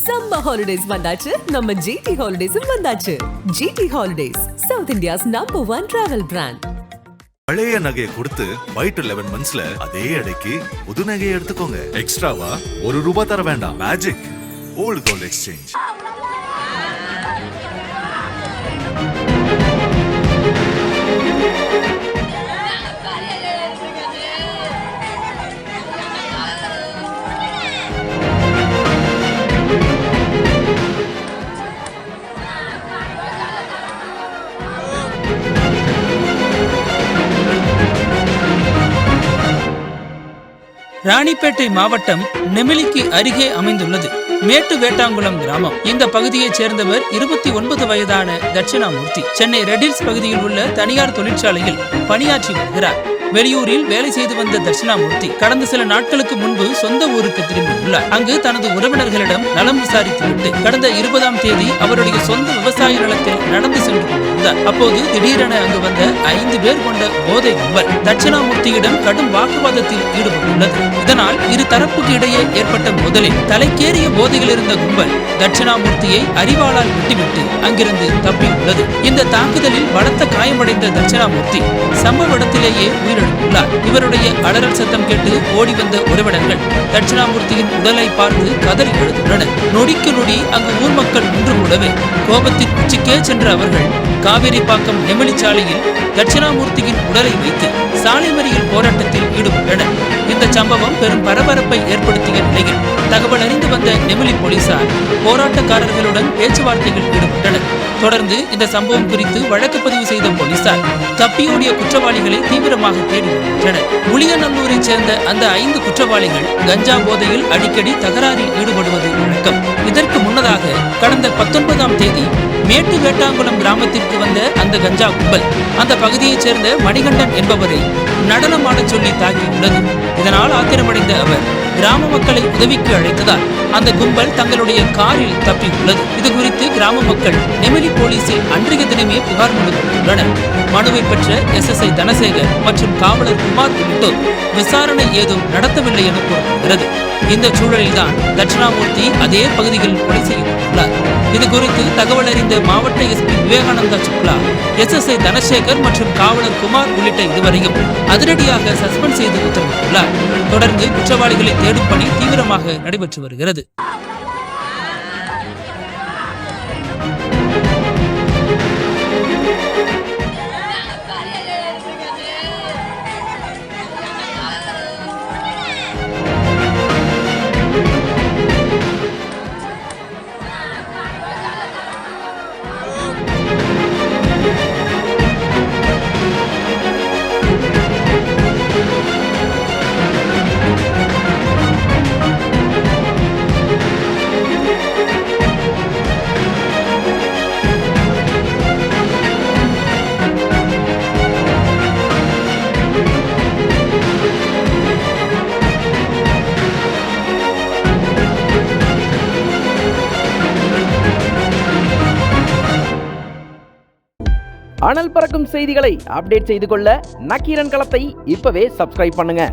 Summer holidays வந்தாச்சு, நம்ம GT ஹாலிடேஸும் வந்தாச்சு. GT holidays, south India's #1 travel brand. பழைய நகையை கொடுத்து White 11 monthsல அதே எடைக்கு புது நகையை எடுத்துக்கோங்க. எக்ஸ்ட்ராவா ₹1 தர வேண்டாம். Magic old gold exchange. Ranipet மாவட்டம் நெமிலிக்கு அருகே அமைந்துள்ளது மேட்டு வேட்டாங்குளம் கிராமம். இந்த பகுதியைச் சேர்ந்தவர் 29 வயதான தட்சிணாமூர்த்தி. சென்னை ரெடில்ஸ் பகுதியில் உள்ள தனியார் தொழிற்சாலையில் பணியாற்றி வருகிறார். வெளியூரில் வேலை செய்து வந்த தட்சிணாமூர்த்தி கடந்த சில நாட்களுக்கு முன்பு சொந்த ஊருக்கு திரும்பியுள்ளார். அங்கு தனது உறவினர்களிடம் நலம் விசாரித்துவிட்டு கடந்த 20ஆம் தேதி அவருடைய சொந்த விவசாய நிலத்தில் நடந்து சென்று கொண்டிருந்தார். அப்போது திடீரென அங்கு வந்த 5 பேர் கொண்ட போதை கும்பல் தட்சிணாமூர்த்தியிடம் கடும் வாக்குவாதத்தில் ஈடுபட்டுள்ளது. இதனால் இரு தரப்புக்கு இடையே ஏற்பட்ட மோதலில் தலைக்கேறிய போதையில் இருந்த கும்பல் தட்சிணாமூர்த்தியை அரிவாளால் வெட்டிவிட்டு அங்கிருந்து தப்பியுள்ளது. இந்த தாக்குதலில் பலத்த காயமடைந்த தட்சிணாமூர்த்தி சம்பவ இடத்திலேயே உயிரிழந்துள்ளார். இவருடைய அலறல் சத்தம் கேட்டு ஓடி வந்த உறவினர்கள் தட்சிணாமூர்த்தியின் உடலை பார்த்து கதறி எழுந்துள்ளனர். நொடிக்கு நொடி அங்கு ஊர் மக்கள் ஒன்று கூடவே கோபத்தின் உச்சிக்கே சென்ற அவர்கள் காவேரிப்பாக்கம் நெமிலி சாலையில் தட்சிணாமூர்த்தியின் உடலை வைத்து சாலை மறியல் போராட்டத்தில் ஈடுபட்டனர். இந்த சம்பவம் பெரும் பரபரப்பை ஏற்படுத்திய நிலையில் தகவல் அறிந்து வந்த நெமிலி போலீசார் போராட்டக்காரர்களுடன் பேச்சுவார்த்தையில் ஈடுபட்டனர். தொடர்ந்து இந்த சம்பவம் குறித்து வழக்கு பதிவு செய்த போலீசார் தப்பியோடிய குற்றவாளிகளை தீவிரமாக தேடி வருகின்றனர். உளியநல்லூரைச் சேர்ந்த அந்த 5 குற்றவாளிகள் கஞ்சா போதையில் அடிக்கடி தகராறில் ஈடுபடுவது வழக்கம். இதற்கு முன்னதாக கடந்த 19ஆம் தேதி மேட்டு வேட்டாங்குளம் கிராமத்திற்கு வந்த அந்த கஞ்சா கும்பல் அந்த பகுதியைச் சேர்ந்த மணிகண்டன் என்பவரை நடனமாடச் சொல்லி தாக்கியுள்ளது. இதனால் ஆத்திரமடைந்த அவர் கிராம மக்களை உதவிக்கு அழைத்ததால் அந்த கும்பல் தங்களுடைய காரில் தப்பியுள்ளது. இது குறித்து கிராம மக்கள் நெமிலி போலீசில் அன்றைய தினமே புகார் மனு கொடுத்துள்ளனர். மனுவை பெற்ற SSI தனசேகர் மற்றும் காவலர் குமார் உள்ளிட்டோர் விசாரணை ஏதும் நடத்தவில்லை என கூறப்படுகிறது. இந்த சூழலில்தான் தட்சிணாமூர்த்தி அதே பகுதியில் கொலை செய்யப்பட்டுள்ளார். இது குறித்து தகவல் அறிந்த மாவட்ட SP விவேகானந்தா சுக்லா, SSI தனசேகர் மற்றும் காவலர் குமார் உள்ளிட்ட இருவரையும் அதிரடியாக சஸ்பெண்ட் செய்து உத்தரவிட்டுள்ளார். தொடர்ந்து குற்றவாளிகளை தேடும் பணி தீவிரமாக நடைபெற்று வருகிறது. அனல் பறக்கும் செய்திகளை அப்டேட் செய்து கொள்ள நக்கீரன் களத்தை இப்பவே சப்ஸ்கிரைப் பண்ணுங்க.